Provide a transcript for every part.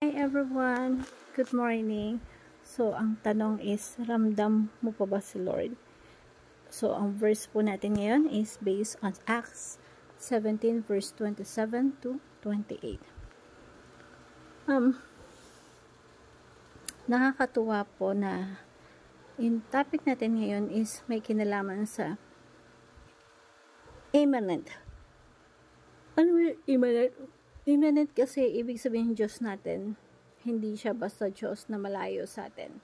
Hi everyone! Good morning! So, ang tanong is, ramdam mo pa ba si Lord? So, ang verse po natin ngayon is based on Acts 17 verse 27 to 28. Nakakatuwa po na yung topic natin ngayon is may kinalaman sa immanent. Ano yung immanent? Immanent kasi ibig sabihin Diyos natin, hindi siya basta Diyos na malayo sa atin,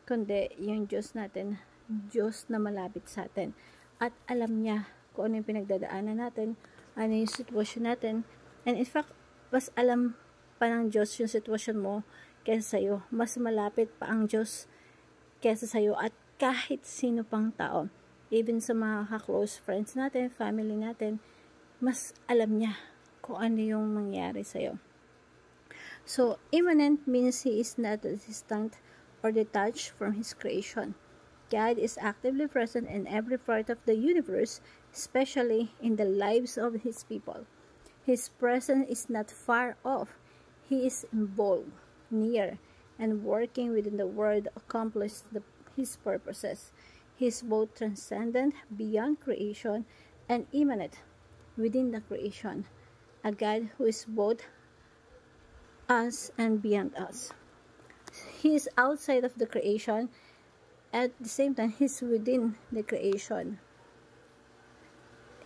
kundi yung Diyos natin, Diyos na malapit sa atin. At alam niya kung ano yung pinagdadaanan natin, ano yung sitwasyon natin. And in fact, mas alam pa ng Diyos yung sitwasyon mo kaysa sa'yo. Mas malapit pa ang Diyos kaysa sa'yo at kahit sino pang tao. Even sa mga close friends natin, family natin, mas alam niya kung ano yung mangyari sa'yo. So, immanent means He is not distant or detached from His creation. God is actively present in every part of the universe, especially in the lives of His people. His presence is not far off. He is involved, near, and working within the world to accomplish His purposes. He is both transcendent, beyond creation, and immanent within the creation. A God who is both us and beyond us. He is outside of the creation, at the same time, He is within the creation.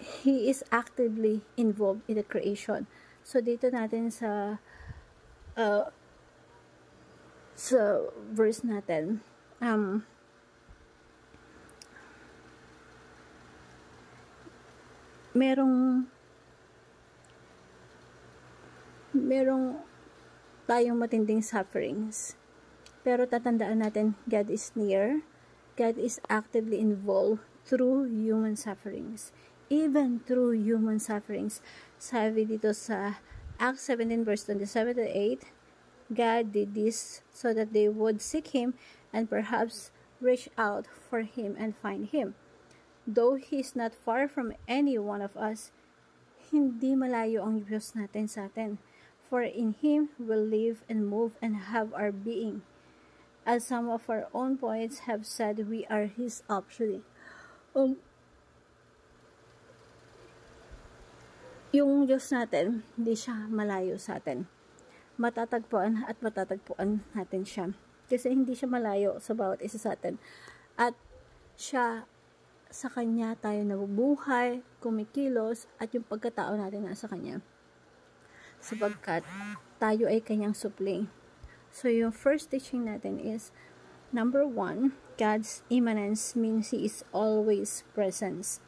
He is actively involved in the creation. So, dito natin sa verse natin, merong tayong matinding sufferings. Pero tatandaan natin, God is near. God is actively involved through human sufferings. Even through human sufferings. Sabi dito sa Acts 17 verse 27 to 8, God did this so that they would seek Him and perhaps reach out for Him and find Him. Though He is not far from any one of us, hindi malayo ang Diyos natin sa atin. For in Him we live and move and have our being. As some of our own poets have said, we are His offspring. Yung Diyos natin, hindi siya malayo sa atin. Matatagpuan at matatagpuan natin siya. Kasi hindi siya malayo sa bawat isa sa atin. At siya, sa Kanya tayo nabubuhay, kumikilos, at yung pagkatao natin nasa Kanya. Sapagkat tayo ay Kanyang supling. So, yung first teaching natin is, number 1, God's immanence means He is always present.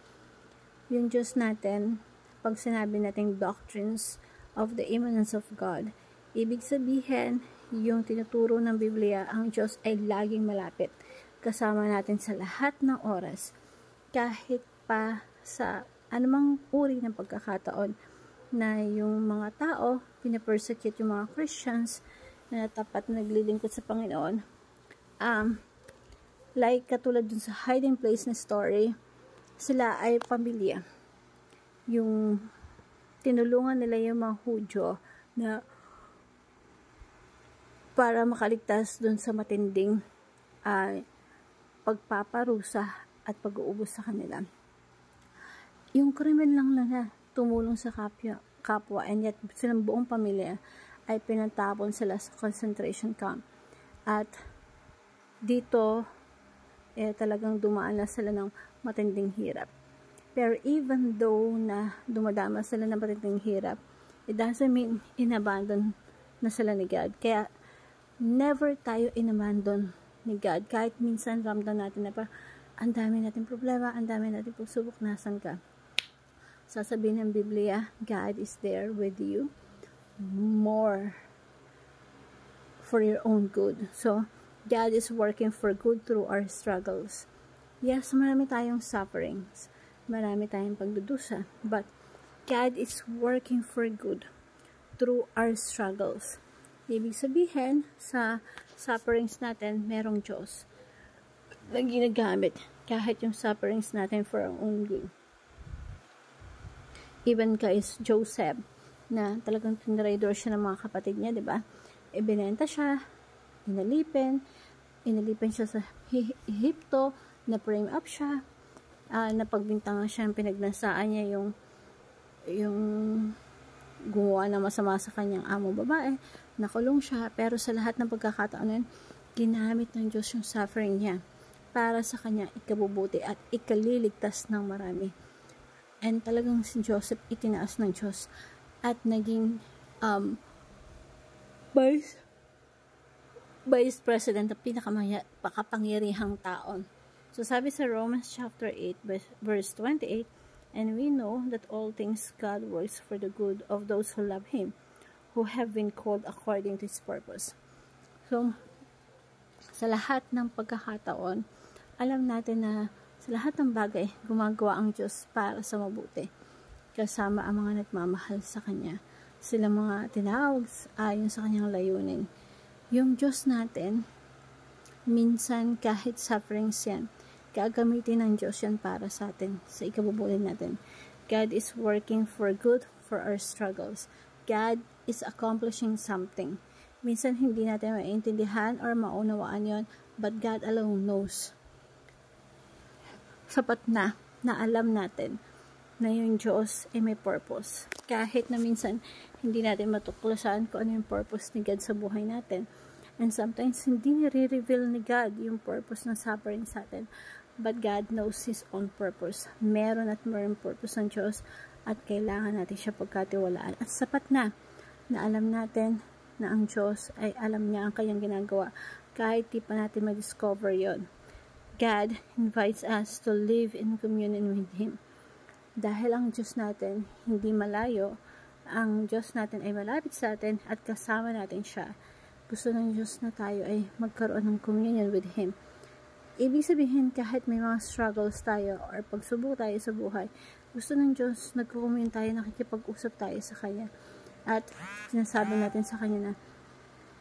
Yung Diyos natin, pag sinabi natin doctrines of the immanence of God, ibig sabihin, yung tinuturo ng Biblia, ang Diyos ay laging malapit. Kasama natin sa lahat ng oras. Kahit pa sa anumang uri ng pagkakataon na yung mga tao, pinapersecute yung mga Christians na tapat naglilingkod sa Panginoon. Like katulad dun sa hiding place na story, sila ay pamilya. Yung tinulungan nila yung mga Hudyo na para makaligtas dun sa matinding pagpaparusa at pag-uubos sa kanila. Yung krimen lang na tumulong sa kapwa, and yet silang buong pamilya ay pinatapon sila sa concentration camp. At dito talagang dumaan na sila ng matinding hirap. Pero even though na dumadama sila ng matinding hirap, it doesn't mean inabandon na sila ni God. Kaya never tayo inabandon ni God. Kahit minsan ramdam natin na ang dami natin problema, ang dami natin pagsubok, nasan ka? Sasabihin ng Biblia, God is there with you more for your own good. So, God is working for good through our struggles. Yes, marami tayong sufferings. Marami tayong pagdudusa. But, God is working for good through our struggles. Ibig sabihin, sa sufferings natin, merong Diyos na ginagamit kahit yung sufferings natin for our own good. Even kay Joseph, na talagang tinraidor siya ng mga kapatid niya, diba? ibinenta siya, inalipin siya sa Egypto, na-frame up siya, napagbintangan siya, pinagnasaan niya yung gumawa na masama sa kanyang amo babae, nakulong siya, pero sa lahat ng pagkakataon ginamit ng Diyos yung suffering niya para sa kanya ikabubuti at ikaliligtas ng marami. And talagang si Joseph itinaas ng Diyos at naging Vice President na pinakapangyarihang taon. So sabi sa Romans chapter 8 verse 28, and we know that all things God works for the good of those who love Him, who have been called according to His purpose. So sa lahat ng pagkakataon, alam natin na sa lahat ng bagay, gumagawa ang Diyos para sa mabuti. Kasama ang mga nagmamahal sa Kanya. Sila mga tinawag ayon sa Kanyang layunin. Yung Diyos natin, minsan kahit sufferings yan, gagamitin ng Diyos yan para sa atin, sa ikabubuti natin. God is working for good for our struggles. God is accomplishing something. Minsan hindi natin maintindihan or maunawaan yon, but God alone knows. Sapat na alam natin na yung Diyos ay may purpose. Kahit na minsan hindi natin matuklasan kung ano yung purpose ni God sa buhay natin. And sometimes hindi nire-reveal ni God yung purpose ng suffering sa atin. But God knows His own purpose. Meron purpose ng Diyos at kailangan natin siya pagkatiwalaan. At sapat na alam natin na ang Diyos ay alam niya ang kanyang ginagawa kahit di pa natin ma-discover yon. God invites us to live in communion with Him. Dahil ang Diyos natin hindi malayo, ang Diyos natin ay malapit sa atin at kasama natin siya. Gusto ng Diyos na tayo ay magkaroon ng communion with Him. Ibig sabihin, kahit may mga struggles tayo or pagsubok tayo sa buhay, gusto ng Diyos nagko-commune tayo, nakikipag-usap tayo sa Kanya. At sinasabi natin sa Kanya na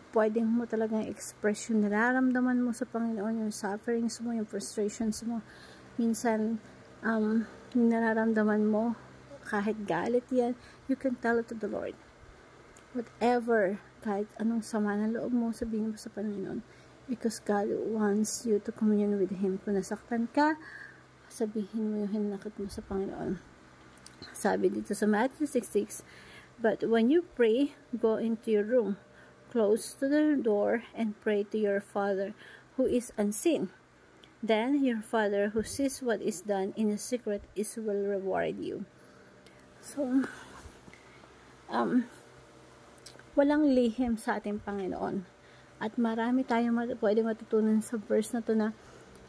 pwedeng mo talagang express yung nararamdaman mo sa Panginoon, yung sufferings mo, yung frustrations mo. Minsan, yung nararamdaman mo, kahit galit yan, you can tell it to the Lord. Whatever, kahit anong sama ng loob mo, sabihin mo sa Panginoon. Because God wants you to commune with Him. Kung nasaktan ka, sabihin mo yung hinanakit mo sa Panginoon. Sabi dito sa Matthew 6:6, but when you pray, go into your room, close to the door, and pray to your Father who is unseen. Then your Father who sees what is done in the secret will reward you. So, walang lihim sa ating Panginoon. At marami tayong pwede matutunan sa verse na to, na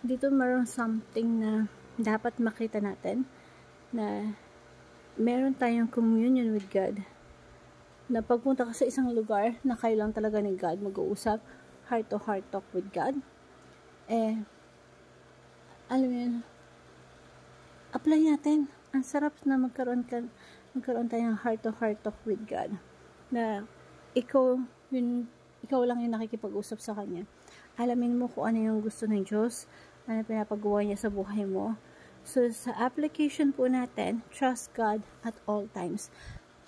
dito mayroon something na dapat makita natin, na meron tayong communion with God. Na pagpunta ka sa isang lugar na kayo lang talaga ni God, mag-uusap, heart-to-heart talk with God, alam mo yun, apply natin. Ang sarap na magkaroon tayo ng heart-to-heart talk with God. Na ikaw lang yung nakikipag-usap sa Kanya. Alamin mo kung ano yung gusto ng Diyos, ano pinapagawa niya sa buhay mo. So, sa application po natin, trust God at all times.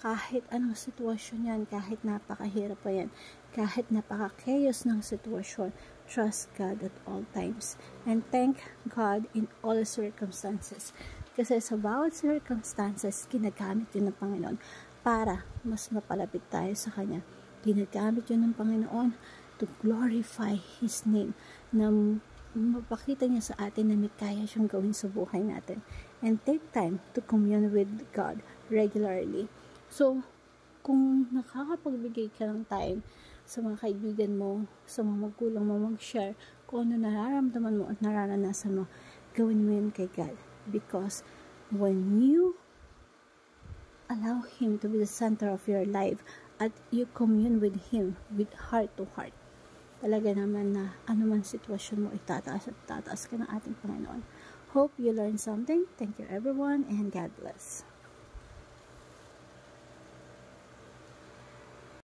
Kahit anong sitwasyon yan, kahit napakahirap pa yan, kahit napaka-chaos ng sitwasyon, trust God at all times. And thank God in all circumstances. Kasi sa bawat circumstances, ginagamit yun ng Panginoon para mas mapalapit tayo sa Kanya. Ginagamit yun ng Panginoon to glorify His name, na mapakita niya sa atin na may kaya siyang gawin sa buhay natin. And take time to commune with God regularly. So, kung nakakapagbigay ka ng time sa mga kaibigan mo, sa mga magulang mo, mag-share kung ano nararamdaman mo at nararanasan mo, gawin mo yun kay God. Because when you allow Him to be the center of your life at you commune with Him with heart to heart, talaga naman na anuman sitwasyon mo, itataas at tataas ka ng ating Panginoon. Hope you learned something. Thank you everyone and God bless.